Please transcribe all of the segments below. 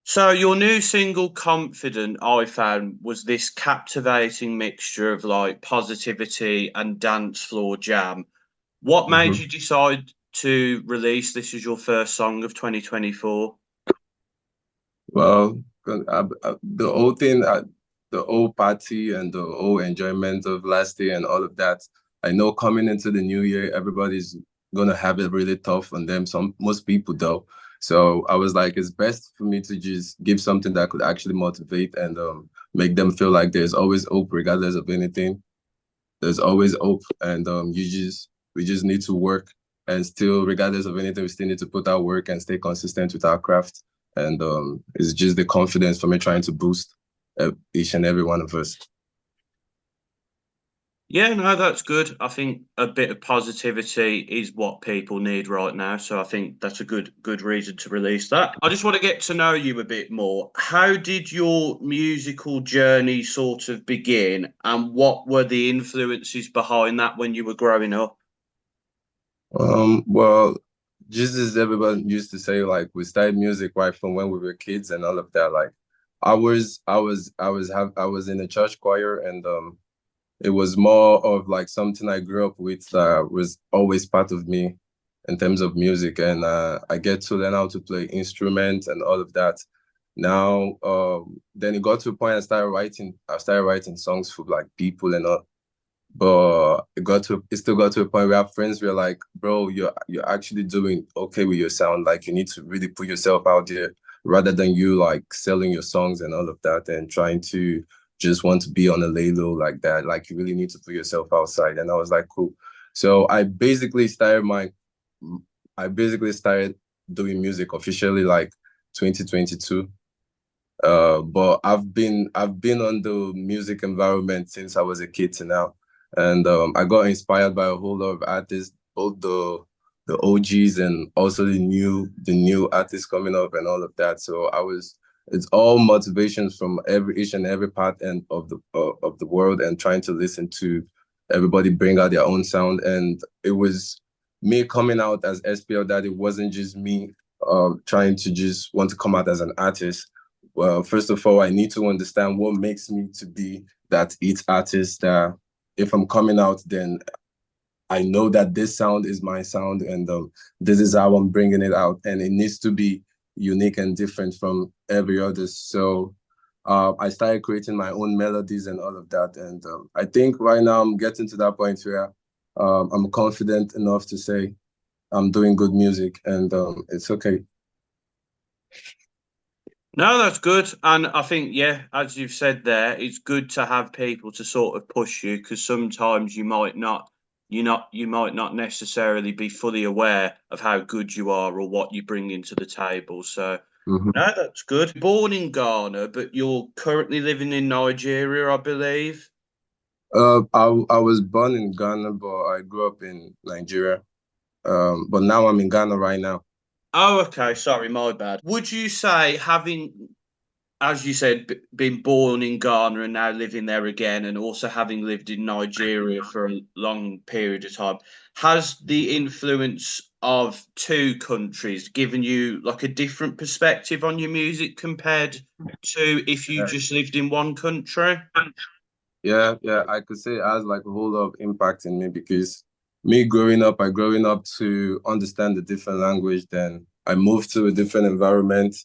So your new single, Confident, I found was this captivating mixture of like positivity and dance floor jam. What made hmm you decide to release this as your first song of 2024? Well, the whole thing, the whole party and the whole enjoyment of last year and all of that. I know coming into the new year, everybody's gonna have it really tough on them. Most people though. So I was like, it's best for me to just give something that could actually motivate and make them feel like there's always hope, regardless of anything. There's always hope, and we just need to work, and still, regardless of anything, we still need to put our work and stay consistent with our craft. And it's just the confidence for me trying to boost each and every one of us. Yeah, no, that's good. I think a bit of positivity is what people need right now. So I think that's a good reason to release that. I just want to get to know you a bit more. How did your musical journey sort of begin, and what were the influences behind that when you were growing up? Well, just as everyone used to say, like we started music right from when we were kids and all of that. Like I was in a church choir, and it was more of like something I grew up with that was always part of me in terms of music. And I get to learn how to play instruments and all of that. Now, then it got to a point I started writing songs for like people and all. But it still got to a point where our friends were like, bro, you're actually doing okay with your sound. Like you need to really put yourself out there rather than you like selling your songs and all of that and trying to just want to be on a lay low like that. Like you really need to put yourself outside. And I was like, cool. So I basically started doing music officially like 2022. But I've been on the music environment since I was a kid to now, and I got inspired by a whole lot of artists, both the OGs and also the new artists coming up and all of that. So it's all motivations from each and every part and of the world, and trying to listen to everybody bring out their own sound. And it was me coming out as SPL Daddy. It wasn't just me trying to just want to come out as an artist. Well, first of all, I need to understand what makes me to be that it artist. If I'm coming out, then I know that this sound is my sound, and this is how I'm bringing it out, and it needs to be unique and different from every other. So I started creating my own melodies and all of that, and I think right now I'm getting to that point where I'm confident enough to say I'm doing good music, and it's okay. No, that's good. And I think, yeah, as you've said there, it's good to have people to sort of push you because sometimes you might not necessarily be fully aware of how good you are or what you bring into the table. So, Mhm. no, that's good. Born in Ghana, but you're currently living in Nigeria, I believe. I was born in Ghana, but I grew up in Nigeria. But now I'm in Ghana right now. Oh, okay. Sorry, my bad. Would you say having, as you said, been born in Ghana and now living there again, and also having lived in Nigeria for a long period of time, has the influence of two countries given you like a different perspective on your music compared to if you Yeah, just lived in one country? yeah. I could say it has like a whole lot of impact in me because I growing up to understand a different language. Then I moved to a different environment.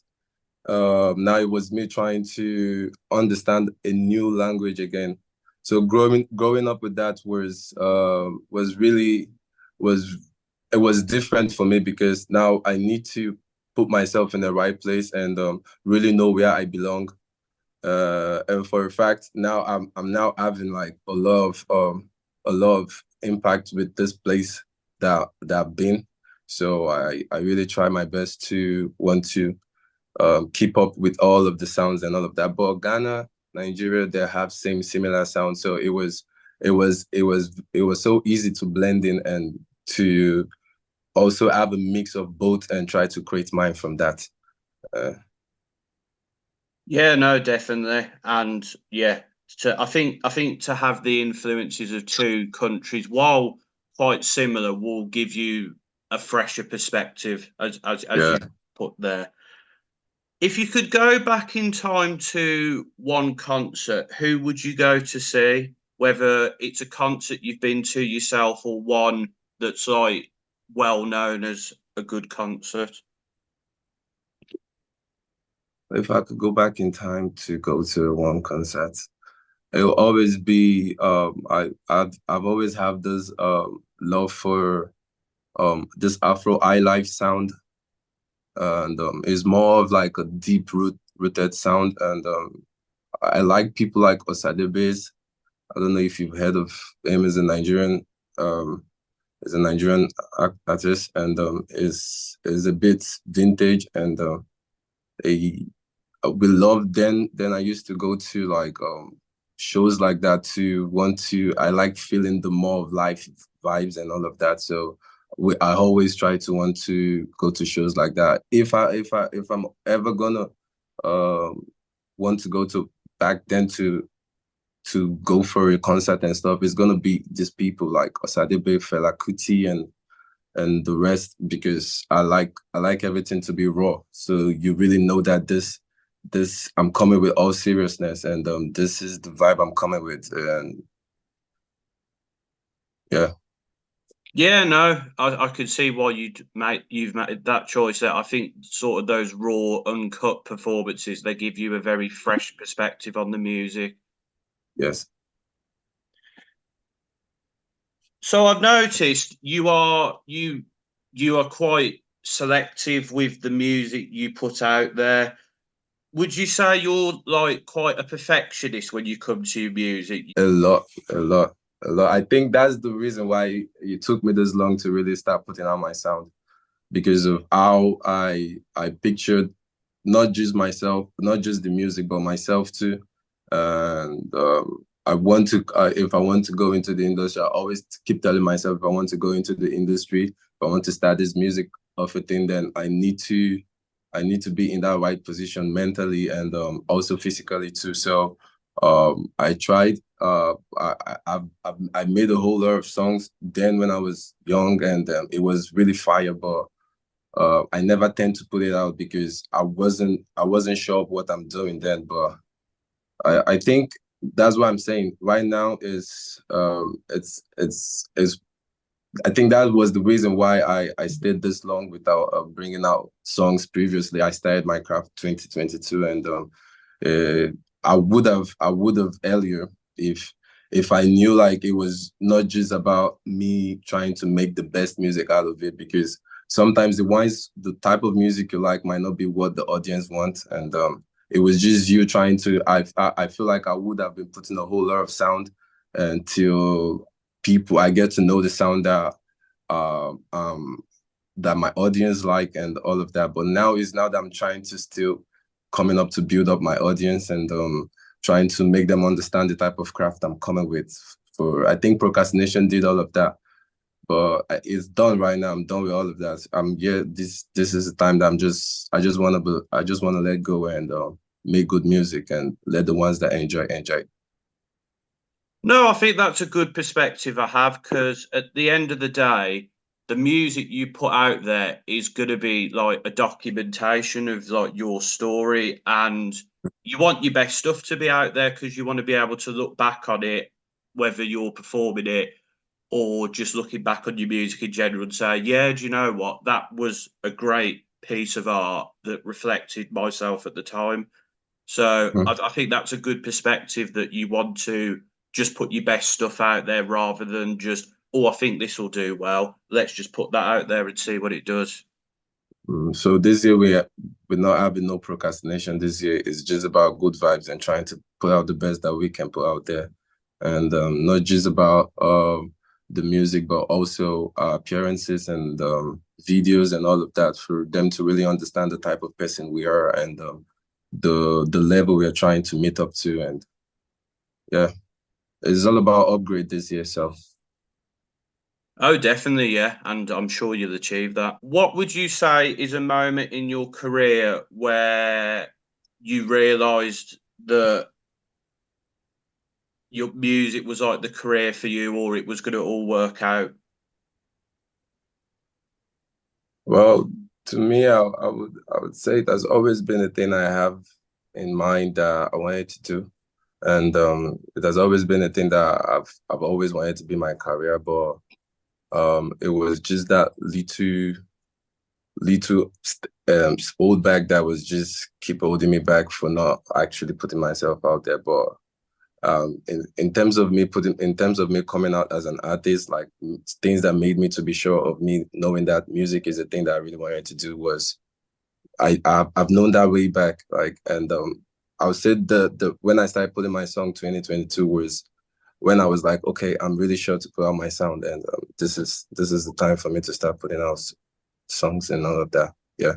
Now it was me trying to understand a new language again. So growing up with that was really was it was different for me because now I need to put myself in the right place and really know where I belong. And for a fact, now I'm now having like a lot of impact with this place that I've been. So I really try my best to want to keep up with all of the sounds and all of that. But Ghana, Nigeria, they have similar sounds. So it was so easy to blend in and to also have a mix of both and try to create mine from that. Uh, Yeah, no, definitely. And yeah, I think to have the influences of two countries, while quite similar, will give you a fresher perspective as yeah. you put there. If you could go back in time to one concert, who would you go to see? Whether it's a concert you've been to yourself or one that's like well known as a good concert. If I could go back in time to go to one concert, it will always be I've always have this love for this Afro high life sound, and it's more of like a rooted sound, and I like people like Osadebes. I don't know if you've heard of him. Um is a Nigerian artist, and is a bit vintage, and a we love then I used to go to like shows like that to want to I like feeling the more of life vibes and all of that. So I always try to want to go to shows like that. If I'm ever gonna um want to go to back then to go for a concert and stuff, it's gonna be these people like Osadebe, Fela Kuti, and the rest, because I like everything to be raw. So you really know that this I'm coming with all seriousness, and this is the vibe I'm coming with, and yeah. Yeah, no, I can see why you've made that choice there. I think sort of those raw, uncut performances, they give you a very fresh perspective on the music. Yes. So I've noticed you are quite selective with the music you put out there. Would you say you're like quite a perfectionist when you come to your music? A lot, a lot, a lot. I think that's the reason why it took me this long to really start putting out my sound, because of how I pictured not just myself, not just the music, but myself too. And I want to, if I want to go into the industry, I always keep telling myself, if I want to go into the industry, if I want to start this music of a thing, then I need to be in that right position mentally, and also physically too. So I tried. I made a whole lot of songs then when I was young, and it was really fire, but I never tend to put it out because I wasn't sure of what I'm doing then. But I think that's what I'm saying right now is it's I think that was the reason why I stayed this long without bringing out songs previously. I started my craft 2022, and uh, I would have earlier if I knew like it was not just about me trying to make the best music out of it, because sometimes the type of music you like might not be what the audience wants, and it was just you trying to. I feel like I would have been putting a whole lot of sound until I get to know the sound uh, um that my audience like and all of that. But now that I'm trying to still coming up to build up my audience, and trying to make them understand the type of craft I'm coming with. For I think procrastination did all of that, but it's done right now. I'm done with all of that. This is the time that I just want to let go and make good music and let the ones that enjoy. No, I think that's a good perspective I have because at the end of the day, the music you put out there is going to be like a documentation of like your story, and you want your best stuff to be out there because you want to be able to look back on it, whether you're performing it or just looking back on your music in general and say, yeah, do you know what? That was a great piece of art that reflected myself at the time. So Mm. I think that's a good perspective that you want to just put your best stuff out there rather than just, oh, I think this will do well. Let's just put that out there and see what it does. So this year we're not having no procrastination. This year is just about good vibes and trying to put out the best that we can put out there, and not just about the music, but also appearances and videos and all of that for them to really understand the type of person we are, and the level we are trying to meet up to. And yeah, it's all about upgrade this year. So Oh, definitely, yeah. And I'm sure you'll achieve that. What would you say is a moment in your career where you realized that your music was like the career for you or it was going to all work out? well. To me, I would say it has always been a thing I have in mind that I wanted to do, and it has always been a thing that I've always wanted to be my career, but it was just that little old back that was just keep holding me back for not actually putting myself out there. But in terms of me coming out as an artist, like things that made me to be sure of me knowing that music is a thing that I really wanted to do was I've known that way back, like, and I would say the when I started putting my song 2022 was when I was like, okay, I'm really sure to put out my sound, and this is the time for me to start putting out songs and all of that. Yeah.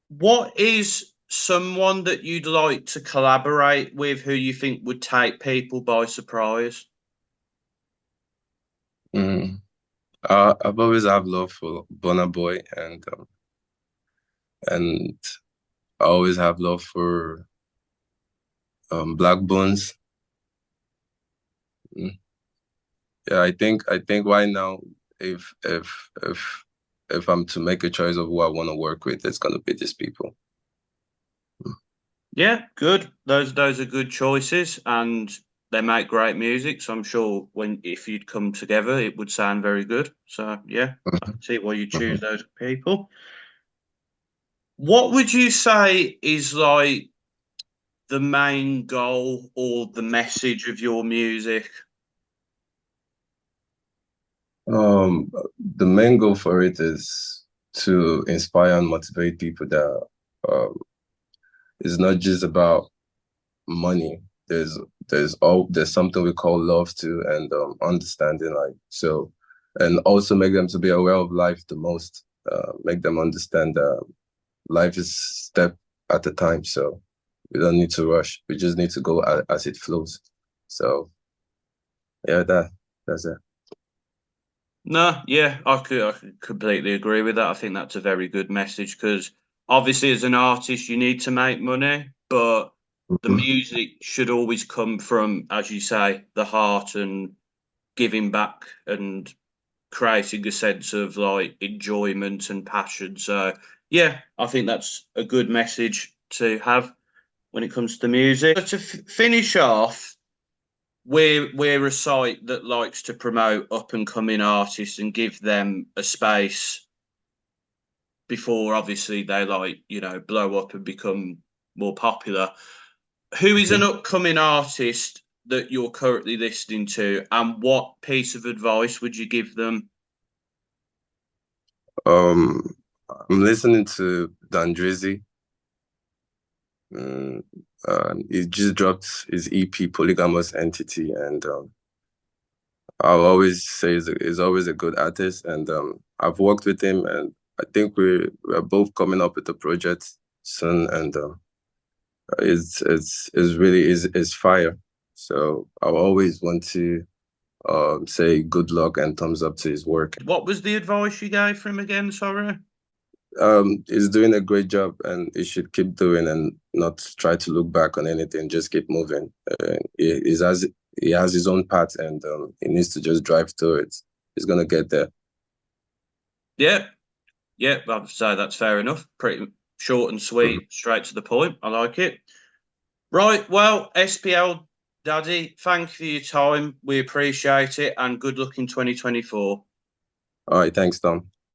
What is someone that you'd like to collaborate with who you think would take people by surprise? Mm. I've always had love for Burna Boy, and I always have love for Black Bones. Mm. Yeah, I think right now, if if if if I'm to make a choice of who I want to work with, it's gonna be these people. Yeah, good. Those are good choices, and they make great music. So I'm sure when if you'd come together, it would sound very good. So yeah, I Mhm. can see why you choose Mhm. those people. What would you say is like the main goal or the message of your music? Um, the main goal for it is to inspire and motivate people that um, it's not just about money. There's something we call love too, and understanding, like, so, and also make them to be aware of life the most. Make them understand that life is step at a time. So we don't need to rush. We just need to go as it flows. So yeah, that's it. No, yeah, I could completely agree with that. I think that's a very good message because obviously, as an artist, you need to make money, but the Mhm. music should always come from, as you say, the heart and giving back and creating a sense of like enjoyment and passion. So, yeah, I think that's a good message to have when it comes to music. But to finish off, we're a site that likes to promote up and coming artists and give them a space before obviously they like blow up and become more popular. Who is an Mhm. upcoming artist that you're currently listening to, and what piece of advice would you give them? Um, I'm listening to Dandrizzy. Mm, he just dropped his EP, Polygamous Entity, and I'll always say he's always a good artist, and I've worked with him, and I think we're both coming up with a project soon, and it's really is fire. So I'll always want to say good luck and thumbs up to his work. What was the advice you gave for him again? Sorry. He's doing a great job, and he should keep doing and not try to look back on anything. Just keep moving. He has his own path, and he needs to just drive to it. He's gonna get there. Yeah, yeah, I'd say that's fair enough. Pretty short and Mhm. sweet, straight to the point. I like it. Right, well, SPL Daddy, thank you for your time. We appreciate it, and good luck in 2024. All right, thanks, Tom.